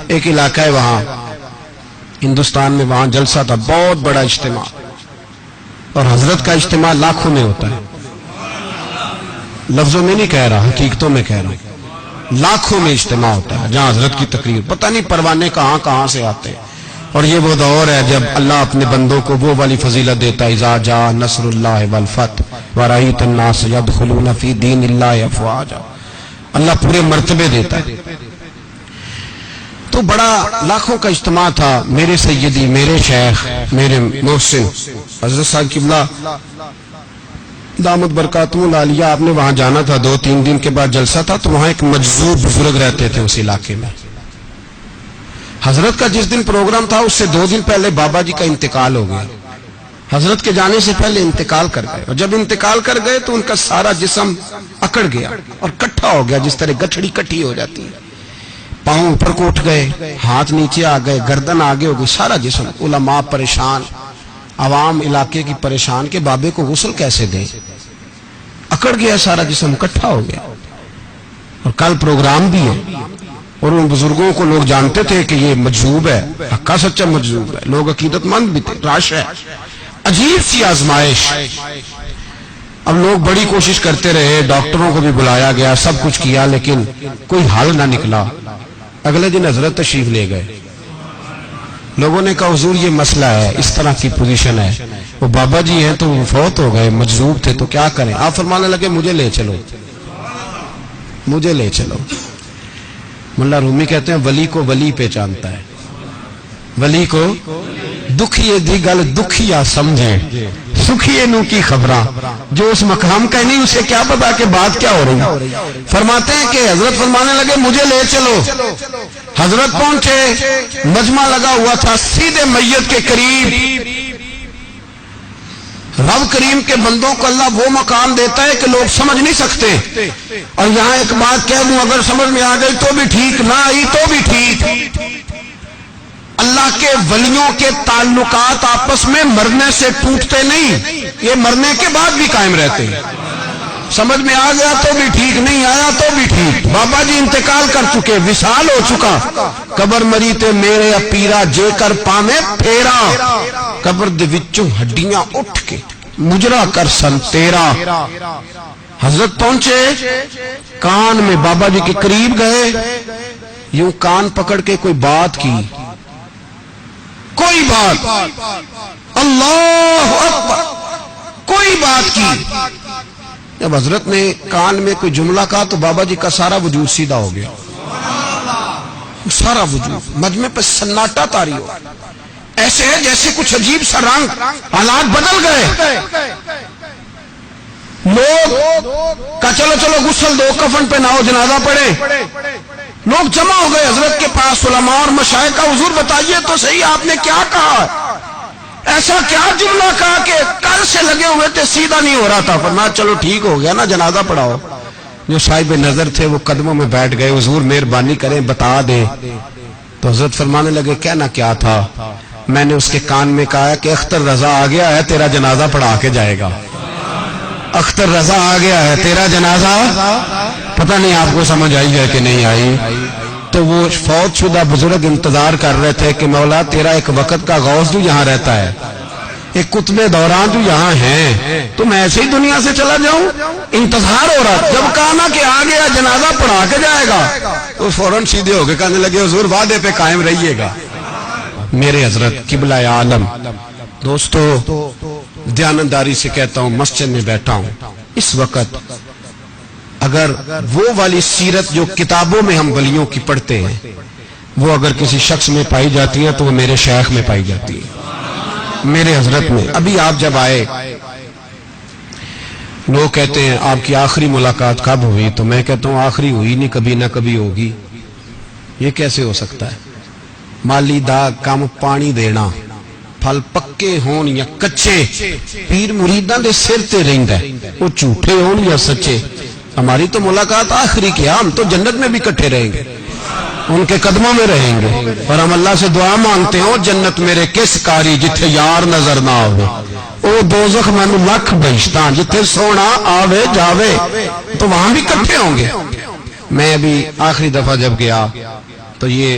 ایک علاقہ ہے وہاں ہندوستان میں، وہاں جلسہ تھا، بہت بڑا اجتماع، اور حضرت کا اجتماع لاکھوں میں ہوتا ہے، لفظوں میں نہیں کہہ رہا، حقیقتوں میں کہہ رہا ہوں، لاکھوں میں اجتماع ہوتا ہے جہاں حضرت کی تقریر، پتہ نہیں پروانے کہاں کہاں سے آتے ہیں۔ اور یہ وہ دور ہے جب اللہ اپنے بندوں کو وہ والی فضیلت دیتا ہے، اذا جاء نصر اللہ والفتح ورأیت الناس یدخلون فی دین اللہ افواجا، اللہ پورے مرتبے دیتا ہے۔ تو بڑا لاکھوں کا اجتماع تھا، میرے سیدی، میرے شیخ، میرے محسن حضرت صاحب قبلہ دامت برکاتہم العالیہ، آپ نے وہاں جانا تھا، 2-3 دن کے بعد جلسہ تھا، تو وہاں ایک مجذوب بزرگ رہتے تھے اس علاقے میں۔ حضرت کا جس دن پروگرام تھا اس سے 2 دن پہلے بابا جی کا انتقال ہو گیا، حضرت کے جانے سے پہلے انتقال کر گئے، اور جب انتقال کر گئے تو ان کا سارا جسم اکڑ گیا اور کٹھا ہو گیا، جس طرح گٹھڑی کٹھی ہو جاتی ہے، پاؤں اوپر کو اٹھ گئے، ہاتھ نیچے آ گئے، گردن آگے ہو گئی، سارا جسم، علماء پریشان، عوام علاقے کی پریشان کہ بابے کو غسل کیسے دیں، اکڑ گیا سارا جسم، کٹھا ہو گیا، اور کل پروگرام بھی ہے، اور ان بزرگوں کو لوگ جانتے تھے کہ یہ مجذوب ہے، حقا سچا مجذوب ہے، لوگ عقیدت مند بھی تھے، راش ہے، عجیب سی آزمائش۔ اب لوگ بڑی کوشش کرتے رہے، ڈاکٹروں کو بھی بلایا گیا، سب کچھ کیا، لیکن کوئی حل نہ نکلا۔ اگلے دن حضرت تشریف لے گئے، لوگوں نے کہا حضور یہ مسئلہ ہے، اس طرح کی پوزیشن ہے، وہ بابا جی ہیں تو وہ فوت ہو گئے، مجذوب تھے، تو کیا کریں؟ آپ فرمانے لگے مجھے لے چلو، مجھے لے چلو۔ ملا رومی کہتے ہیں ولی کو ولی پہچانتا ہے، ولی کو دکھیے دی گل دکھیا سمجھے، سکھیے نو کی خبراں، جو اس مقام کا نہیں اسے کیا پتا کہ بات کیا ہو رہی۔ فرماتے ہیں کہ حضرت فرمانے لگے مجھے لے چلو، حضرت پہنچے، مجمع لگا ہوا تھا سیدھے میت کے قریب۔ رب کریم کے بندوں کو اللہ وہ مقام دیتا ہے کہ لوگ سمجھ نہیں سکتے، اور یہاں ایک بات کہہ دوں، اگر سمجھ میں آ گئی تو بھی ٹھیک، نہ آئی تو بھی ٹھیک۔ اللہ کے ولیوں کے تعلقات آپس میں مرنے سے ٹوٹتے نہیں، یہ مرنے کے بعد بھی قائم رہتے ہیں۔ سمجھ میں آ گیا تو بھی ٹھیک، نہیں آیا تو بھی ٹھیک۔ بابا جی انتقال کر چکے، وصال ہو چکا، قبر مری تے میرے پیرا جے کر پاویں پھیرا، قبر دے وچوں ہڈیاں اٹھ کے مجرا کر سن تیرا۔ حضرت پہنچے، کان میں بابا جی کے قریب گئے، یوں کان پکڑ کے کوئی بات کی، کوئی بات، اللہ اکبر، کوئی بات کی۔ جب حضرت نے کان میں کوئی جملہ کہا تو بابا جی کا سارا وجود سیدھا ہو گیا، سارا وجود، مجمع پہ سناٹا طاری ہو، ایسے ہے جیسے کچھ عجیب سا رنگ، حالات بدل گئے۔ لوگ کہا چلو چلو غسل دو، کفن پہ ناؤ، جنازہ پڑھے۔ لوگ جمع ہو گئے حضرت کے پاس، علماء اور مشائخ کا، حضور بتائیے تو صحیح آپ نے کیا کہا، ایسا کیا جملہ کہا کہ کل سے لگے ہوئے تھے سیدھا نہیں ہو رہا تھا۔ فرمایا چلو ٹھیک ہو گیا نا، جنازہ پڑھاؤ۔ جو صاحب نظر تھے وہ قدموں میں بیٹھ گئے، حضور مہربانی کریں بتا دیں۔ تو حضرت فرمانے لگے کہنا کیا تھا؟ میں نے اس کے کان میں کہا کہ اختر رضا آ گیا ہے، تیرا جنازہ پڑھا کے جائے گا۔ اختر رضا آ گیا ہے، تیرا جنازہ، پتہ نہیں آپ کو سمجھ آئی ہے کہ نہیں آئی۔ تو وہ فوت شدہ بزرگ انتظار کر رہے تھے کہ مولا تیرا ایک وقت کا غوث جو یہاں رہتا ہے، ایک قطب دوران جو یہاں ہیں، تو میں ایسے ہی دنیا سے چلا جاؤں؟ انتظار ہو رہا۔ جب کہا نا کہ آ گیا جنازہ پڑھا کے جائے گا، تو فوراً سیدھے ہو کے کہنے لگے حضور وعدے پہ قائم رہیے گا۔ میرے حضرت قبلہ عالم، دوستو دیانتداری سے کہتا ہوں، مسجد میں بیٹھا ہوں اس وقت، اگر وہ والی سیرت جو کتابوں میں ہم ولیوں کی پڑھتے ہیں وہ اگر کسی شخص میں پائی جاتی ہے تو وہ میرے شیخ میں پائی جاتی ہے، میرے حضرت میں۔ ابھی آپ جب آئے، لوگ کہتے ہیں آپ کی آخری ملاقات کب ہوئی، تو میں کہتا ہوں آخری ہوئی نہیں، کبھی نہ کبھی ہوگی۔ یہ کیسے ہو سکتا ہے؟ مالی دا کام پانی دینا، پھل پکے ہون یا کچے، پیر مریداں دے سر تے رہندا ہے، وہ جھوٹے ہون یا سچے۔ ہماری تو ملاقات آخری کی، ہم تو جنت میں بھی کٹھے رہیں گے، ان کے قدموں میں رہیں گے، اور ہم اللہ سے دعا مانگتے ہیں جنت میرے کس کاری جتھے یار نظر نہ آوے، او دوزخ مینو لکھ بہشتاں جتھے سونا آوے جاوے، تو وہاں بھی کٹھے ہوں گے۔ میں ابھی آخری دفعہ جب گیا تو یہ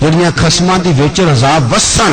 ਜਿਹੜੀਆਂ ਖਸਮਾਂ ਦੀ ਵਿੱਚ ਰਜ਼ਾ ਵਸਣ